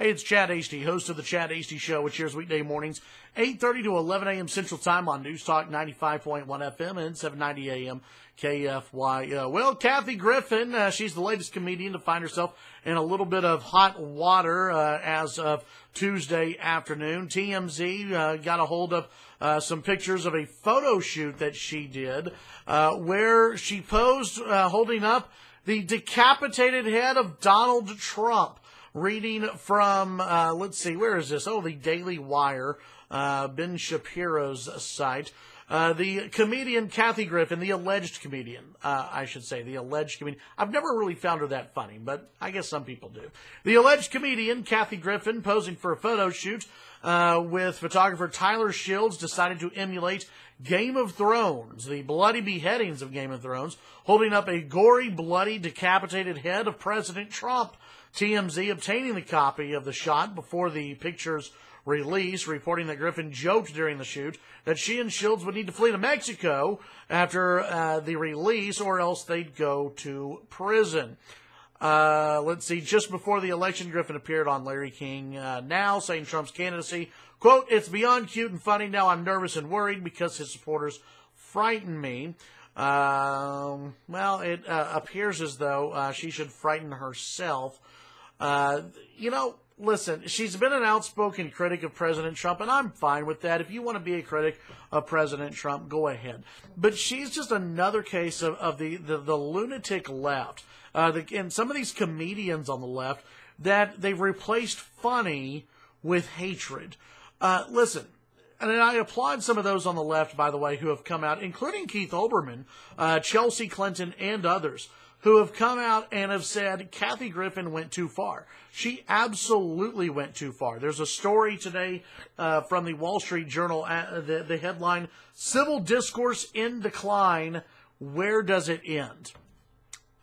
Hey, it's Chad Hasty, host of the Chad Hasty Show, which airs weekday mornings, 8:30 to 11 a.m. Central Time on NewsTalk 95.1 FM and 790 a.m. KFYO. Well, Kathy Griffin, she's the latest comedian to find herself in a little bit of hot water as of Tuesday afternoon. TMZ got a hold of some pictures of a photo shoot that she did where she posed holding up the decapitated head of Donald Trump. Reading from, let's see, where is this? Oh, the Daily Wire, Ben Shapiro's site. The comedian Kathy Griffin, the alleged comedian, I should say, the alleged comedian. I've never really found her that funny, but I guess some people do. The alleged comedian Kathy Griffin, posing for a photo shoot with photographer Tyler Shields, decided to emulate Game of Thrones, the bloody beheadings of Game of Thrones, holding up a gory, bloody, decapitated head of President Trump. TMZ obtaining the copy of the shot before the picture's release, reporting that Griffin joked during the shoot that she and Shields would need to flee to Mexico after the release, or else they'd go to prison. Let's see, just before the election, Griffin appeared on Larry King Now, saying Trump's candidacy, quote, "It's beyond cute and funny. Now I'm nervous and worried because his supporters frighten me." Well, it appears as though she should frighten herself. Listen, she's been an outspoken critic of President Trump, and I'm fine with that. If you want to be a critic of President Trump, go ahead. But she's just another case of the lunatic left. And some of these comedians on the left that they've replaced funny with hatred. Listen, and I applaud some of those on the left, by the way, who have come out, including Keith Olbermann, Chelsea Clinton, and others, who have come out and have said Kathy Griffin went too far. She absolutely went too far. There's a story today from the Wall Street Journal, the headline, "Civil Discourse in Decline, Where Does It End?"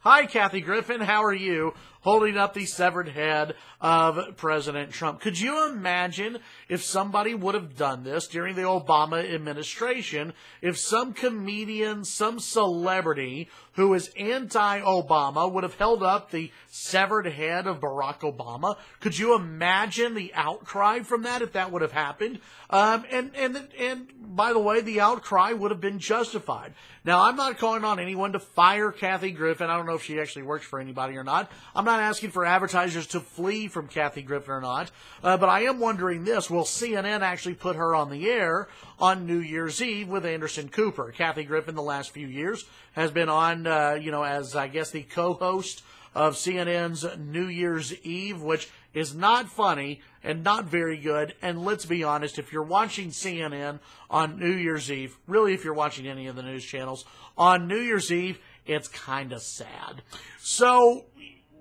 Hi, Kathy Griffin. How are you? Holding up the severed head of President Trump. Could you imagine if somebody would have done this during the Obama administration? If some comedian, some celebrity who is anti-Obama would have held up the severed head of Barack Obama? Could you imagine the outcry from that if that would have happened? And by the way, the outcry would have been justified. Now, I'm not calling on anyone to fire Kathy Griffin. I don't know if she actually works for anybody or not. I'm not asking for advertisers to flee from Kathy Griffin or not. But I am wondering this. Will CNN actually put her on the air on New Year's Eve with Anderson Cooper? Kathy Griffin, the last few years, has been on, as I guess the co-host of CNN's New Year's Eve, which is not funny and not very good. And let's be honest, if you're watching CNN on New Year's Eve, really if you're watching any of the news channels on New Year's Eve, it's kind of sad. So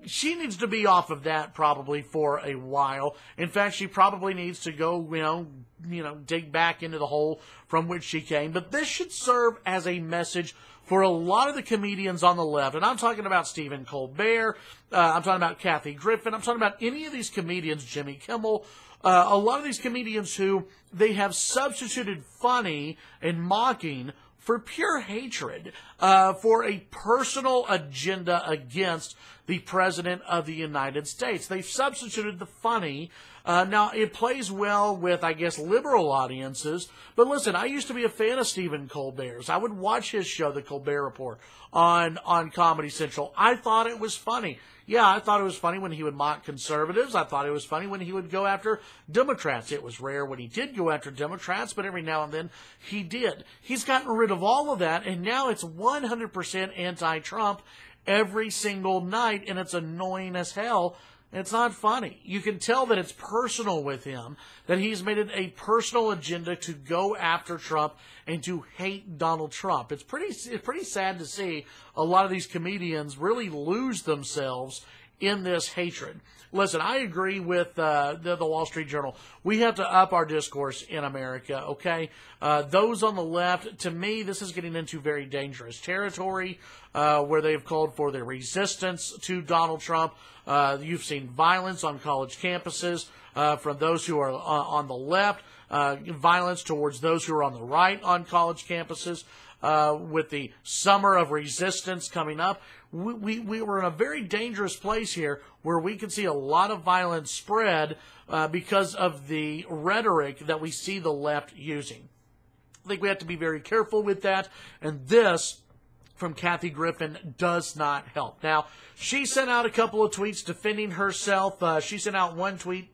she needs to be off of that probably for a while. In fact, she probably needs to go, dig back into the hole from which she came. But this should serve as a message for a lot of the comedians on the left. And I'm talking about Stephen Colbert. I'm talking about Kathy Griffin. I'm talking about any of these comedians, Jimmy Kimmel. A lot of these comedians who they have substituted funny and mocking for pure hatred, for a personal agenda against the President of the United States. They've substituted the funny. Now, it plays well with, I guess, liberal audiences. But listen, I used to be a fan of Stephen Colbert's. I would watch his show, The Colbert Report, on Comedy Central. I thought it was funny. Yeah, I thought it was funny when he would mock conservatives. I thought it was funny when he would go after Democrats. It was rare when he did go after Democrats, but every now and then he did. He's gotten rid of all of that, and now it's 100% anti-Trump every single night, and it's annoying as hell. It's not funny. You can tell that it's personal with him, that he's made it a personal agenda to go after Trump and to hate Donald Trump. It's pretty sad to see a lot of these comedians really lose themselves in this hatred. Listen, I agree with the Wall Street Journal. We have to up our discourse in America, okay? Those on the left, to me, this is getting into very dangerous territory where they've called for the resistance to Donald Trump. You've seen violence on college campuses from those who are on the left, violence towards those who are on the right on college campuses. with the summer of resistance coming up. We were in a very dangerous place here where we could see a lot of violence spread because of the rhetoric that we see the left using. I think we have to be very careful with that, and this from Kathy Griffin does not help. Now, she sent out a couple of tweets defending herself. She sent out one tweet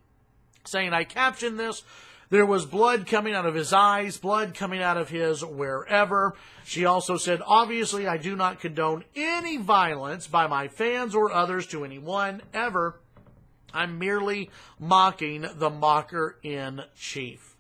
saying, I captioned this, there was blood coming out of his eyes, blood coming out of his wherever. She also said, obviously, I do not condone any violence by my fans or others to anyone ever. I'm merely mocking the mocker in chief.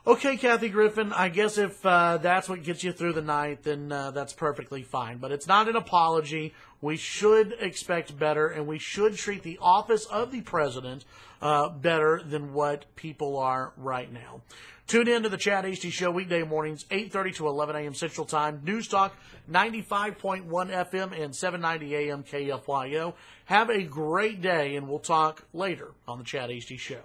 Okay, Kathy Griffin, I guess if that's what gets you through the night, then that's perfectly fine. But it's not an apology. We should expect better, and we should treat the office of the president better than what people are right now. Tune in to the Chad Hasty Show weekday mornings, 8:30 to 11 a.m. Central Time. NewsTalk, 95.1 FM and 790 a.m. KFYO. Have a great day, and we'll talk later on the Chad Hasty Show.